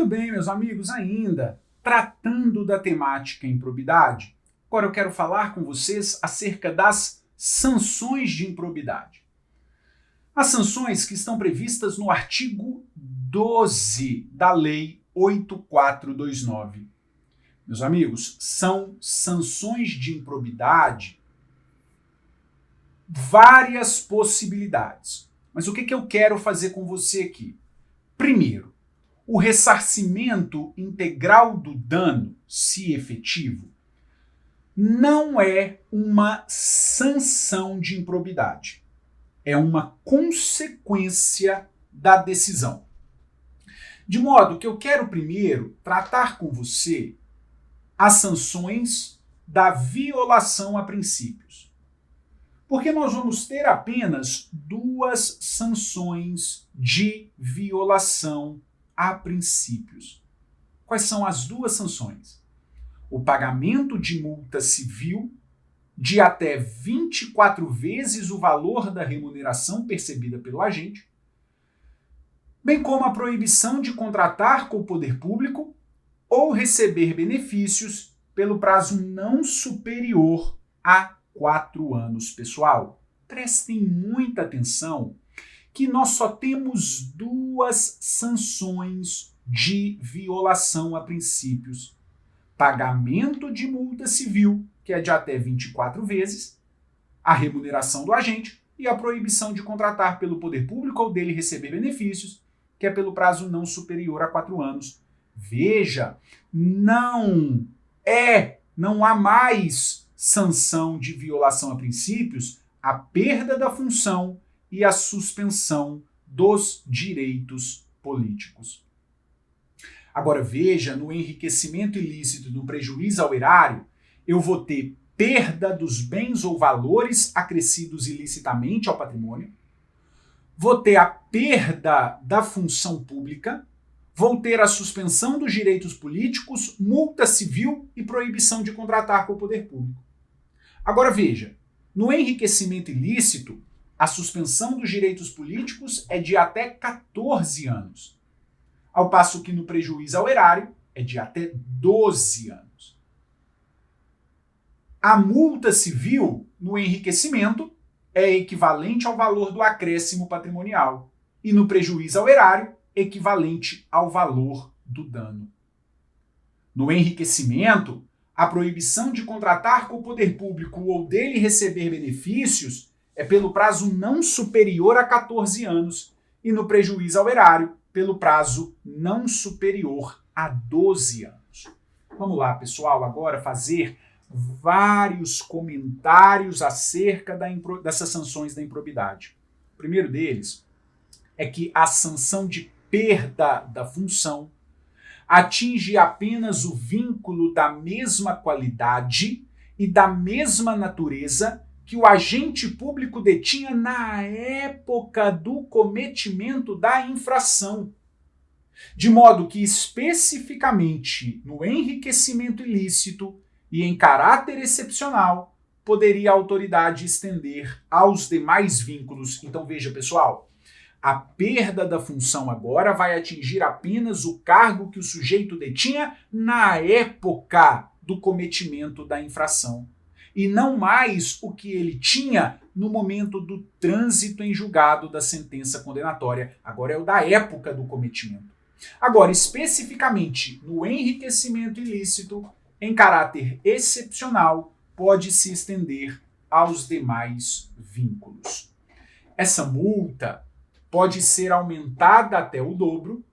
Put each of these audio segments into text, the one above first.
Muito bem, meus amigos, ainda tratando da temática improbidade, agora eu quero falar com vocês acerca das sanções de improbidade. As sanções que estão previstas no artigo 12 da Lei 8429. Meus amigos, são sanções de improbidade, várias possibilidades. Mas o que eu quero fazer com você aqui? Primeiro, o ressarcimento integral do dano, se efetivo, não é uma sanção de improbidade. É uma consequência da decisão. De modo que eu quero primeiro tratar com você as sanções da violação a princípios. Porque nós vamos ter apenas duas sanções de violação a princípios. Quais são as duas sanções? O pagamento de multa civil de até 24 vezes o valor da remuneração percebida pelo agente, bem como a proibição de contratar com o poder público ou receber benefícios pelo prazo não superior a 4 anos, pessoal. Prestem muita atenção que nós só temos duas sanções de violação a princípios. Pagamento de multa civil, que é de até 24 vezes, a remuneração do agente e a proibição de contratar pelo poder público ou dele receber benefícios, que é pelo prazo não superior a 4 anos. Veja, não há mais sanção de violação a princípios, a perda da função e a suspensão dos direitos políticos. Agora veja, no enriquecimento ilícito e no prejuízo ao erário, eu vou ter perda dos bens ou valores acrescidos ilicitamente ao patrimônio, vou ter a perda da função pública, vou ter a suspensão dos direitos políticos, multa civil e proibição de contratar com o poder público. Agora veja, no enriquecimento ilícito, a suspensão dos direitos políticos é de até 14 anos, ao passo que no prejuízo ao erário é de até 12 anos. A multa civil no enriquecimento é equivalente ao valor do acréscimo patrimonial e no prejuízo ao erário equivalente ao valor do dano. No enriquecimento, a proibição de contratar com o poder público ou dele receber benefícios é pelo prazo não superior a 14 anos e no prejuízo ao erário pelo prazo não superior a 12 anos. Vamos lá, pessoal, agora fazer vários comentários acerca dessas sanções da improbidade. O primeiro deles é que a sanção de perda da função atinge apenas o vínculo da mesma qualidade e da mesma natureza que o agente público detinha na época do cometimento da infração. De modo que, especificamente no enriquecimento ilícito e em caráter excepcional, poderia a autoridade estender aos demais vínculos. Então veja, pessoal, a perda da função agora vai atingir apenas o cargo que o sujeito detinha na época do cometimento da infração, e não mais o que ele tinha no momento do trânsito em julgado da sentença condenatória. Agora é o da época do cometimento. Agora, especificamente no enriquecimento ilícito, em caráter excepcional, pode se estender aos demais vínculos. Essa multa pode ser aumentada até o dobro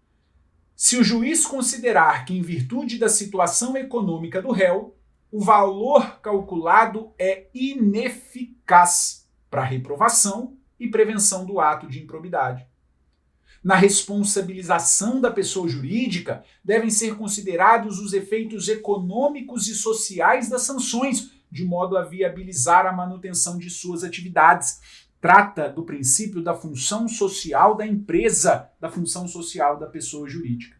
se o juiz considerar que, em virtude da situação econômica do réu, o valor calculado é ineficaz para reprovação e prevenção do ato de improbidade. Na responsabilização da pessoa jurídica, devem ser considerados os efeitos econômicos e sociais das sanções, de modo a viabilizar a manutenção de suas atividades. Trata do princípio da função social da empresa, da função social da pessoa jurídica.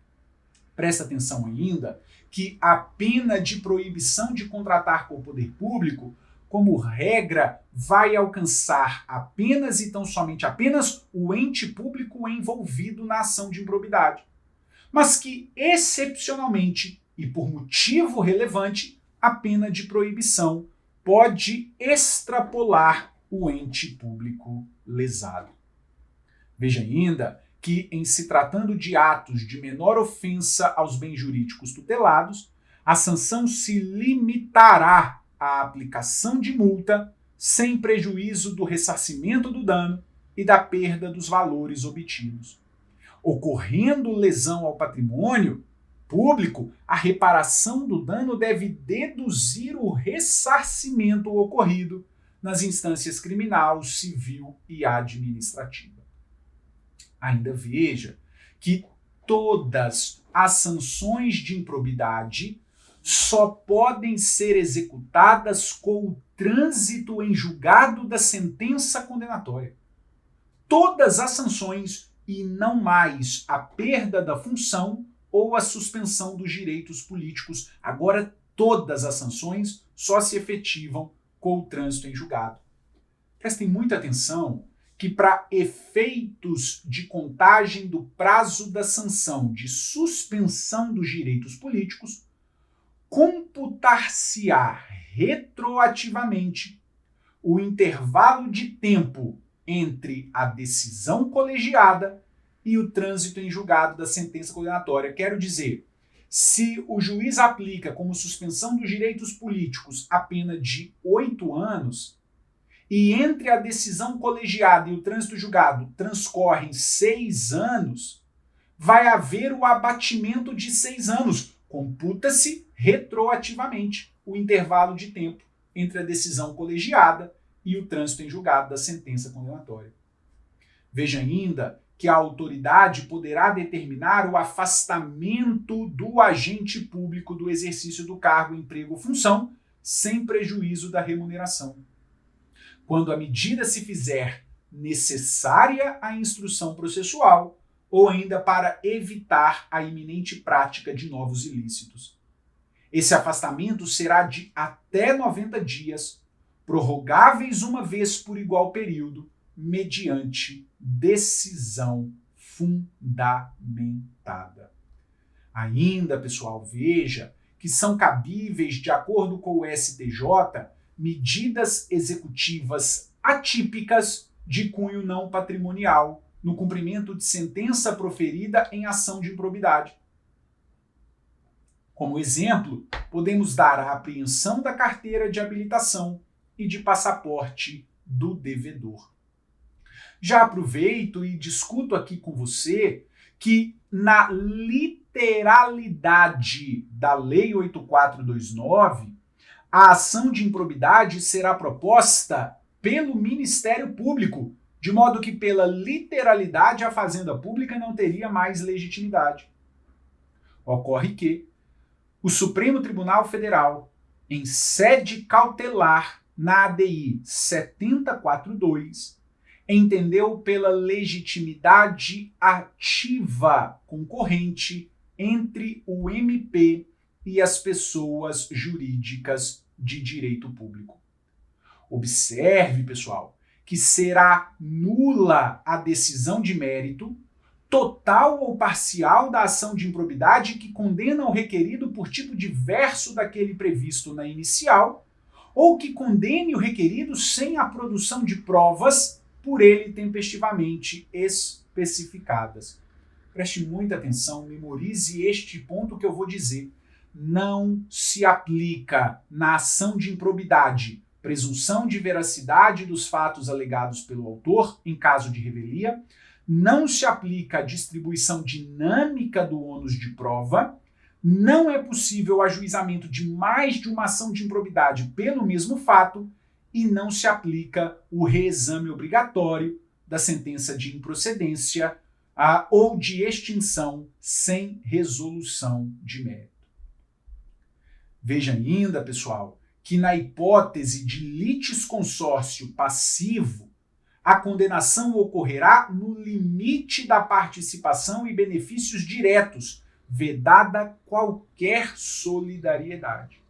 Presta atenção ainda que a pena de proibição de contratar com o poder público, como regra, vai alcançar apenas e tão somente apenas o ente público envolvido na ação de improbidade. mas que, excepcionalmente e por motivo relevante, a pena de proibição pode extrapolar o ente público lesado. Veja ainda que, em se tratando de atos de menor ofensa aos bens jurídicos tutelados, a sanção se limitará à aplicação de multa sem prejuízo do ressarcimento do dano e da perda dos valores obtidos. Ocorrendo lesão ao patrimônio público, a reparação do dano deve deduzir o ressarcimento ocorrido nas instâncias criminal, civil e administrativa. Ainda veja que todas as sanções de improbidade só podem ser executadas com o trânsito em julgado da sentença condenatória. Todas as sanções e não mais a perda da função ou a suspensão dos direitos políticos. Agora, todas as sanções só se efetivam com o trânsito em julgado. Prestem muita atenção que, para efeitos de contagem do prazo da sanção de suspensão dos direitos políticos, computar-se-á retroativamente o intervalo de tempo entre a decisão colegiada e o trânsito em julgado da sentença condenatória. Quero dizer, se o juiz aplica como suspensão dos direitos políticos a pena de 8 anos, e entre a decisão colegiada e o trânsito julgado transcorrem 6 anos, vai haver o abatimento de 6 anos. Computa-se retroativamente o intervalo de tempo entre a decisão colegiada e o trânsito em julgado da sentença condenatória. Veja ainda que a autoridade poderá determinar o afastamento do agente público do exercício do cargo, emprego ou função, sem prejuízo da remuneração, quando a medida se fizer necessária à instrução processual ou ainda para evitar a iminente prática de novos ilícitos. Esse afastamento será de até 90 dias, prorrogáveis uma vez por igual período, mediante decisão fundamentada. Ainda, pessoal, veja que são cabíveis, de acordo com o STJ, medidas executivas atípicas de cunho não patrimonial no cumprimento de sentença proferida em ação de improbidade. Como exemplo, podemos dar a apreensão da carteira de habilitação e de passaporte do devedor. Já aproveito e discuto aqui com você que, na literalidade da Lei 8429, a ação de improbidade será proposta pelo Ministério Público, de modo que, pela literalidade, a Fazenda Pública não teria mais legitimidade. Ocorre que o Supremo Tribunal Federal, em sede cautelar na ADI 7042, entendeu pela legitimidade ativa concorrente entre o MP e as pessoas jurídicas de direito público. Observe, pessoal, que será nula a decisão de mérito, total ou parcial da ação de improbidade que condena o requerido por tipo diverso daquele previsto na inicial, ou que condene o requerido sem a produção de provas por ele tempestivamente especificadas. Preste muita atenção, memorize este ponto que eu vou dizer. Não se aplica na ação de improbidade presunção de veracidade dos fatos alegados pelo autor em caso de revelia, não se aplica a distribuição dinâmica do ônus de prova, não é possível o ajuizamento de mais de uma ação de improbidade pelo mesmo fato e não se aplica o reexame obrigatório da sentença de improcedência ou de extinção sem resolução de mérito. Veja ainda, pessoal, que na hipótese de litisconsórcio passivo, a condenação ocorrerá no limite da participação e benefícios diretos, vedada qualquer solidariedade.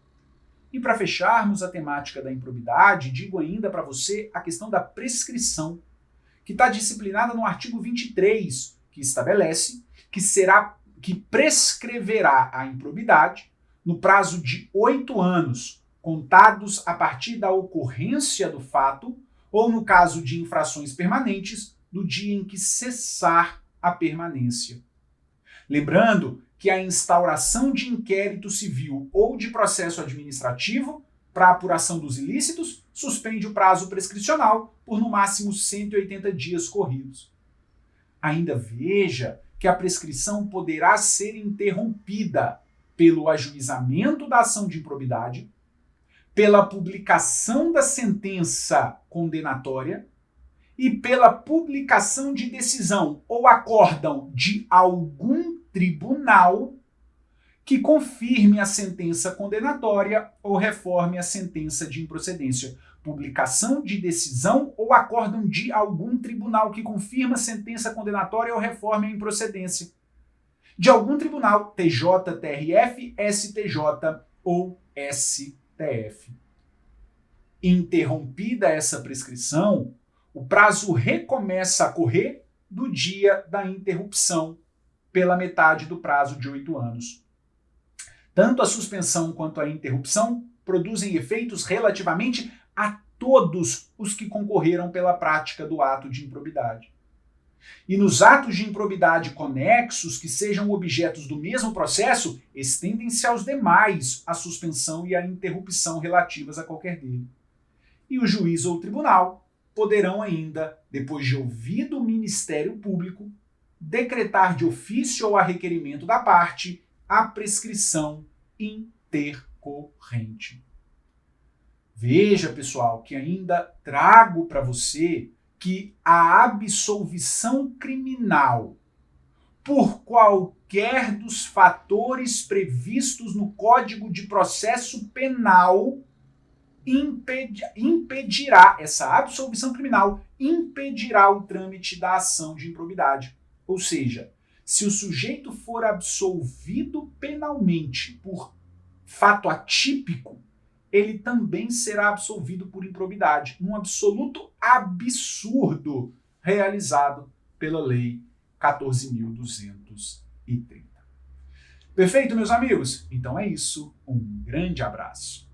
E para fecharmos a temática da improbidade, digo ainda para você a questão da prescrição, que está disciplinada no artigo 23, que estabelece que será que prescreverá a improbidade no prazo de 8 anos, contados a partir da ocorrência do fato, ou no caso de infrações permanentes, do dia em que cessar a permanência. Lembrando que a instauração de inquérito civil ou de processo administrativo para apuração dos ilícitos suspende o prazo prescricional por no máximo 180 dias corridos. Ainda veja que a prescrição poderá ser interrompida pelo ajuizamento da ação de improbidade, pela publicação da sentença condenatória e pela publicação de decisão ou acórdão de algum tribunal que confirme a sentença condenatória ou reforme a sentença de improcedência. Publicação de decisão ou acórdão de algum tribunal que confirma a sentença condenatória ou reforme a improcedência. De algum tribunal, TJ, TRF, STJ ou STF. Interrompida essa prescrição, o prazo recomeça a correr do dia da interrupção, pela metade do prazo de 8 anos. Tanto a suspensão quanto a interrupção produzem efeitos relativamente a todos os que concorreram pela prática do ato de improbidade. E nos atos de improbidade conexos que sejam objetos do mesmo processo, estendem-se aos demais a suspensão e a interrupção relativas a qualquer dele. E o juiz ou o tribunal poderão ainda, depois de ouvido o Ministério Público, decretar de ofício ou a requerimento da parte a prescrição intercorrente. Veja, pessoal, que ainda trago para você que a absolvição criminal por qualquer dos fatores previstos no Código de Processo Penal impedirá, essa absolvição criminal impedirá o trâmite da ação de improbidade. Ou seja, se o sujeito for absolvido penalmente por fato atípico, ele também será absolvido por improbidade, um absoluto absurdo realizado pela Lei 14.230. Perfeito, meus amigos? Então é isso. Um grande abraço.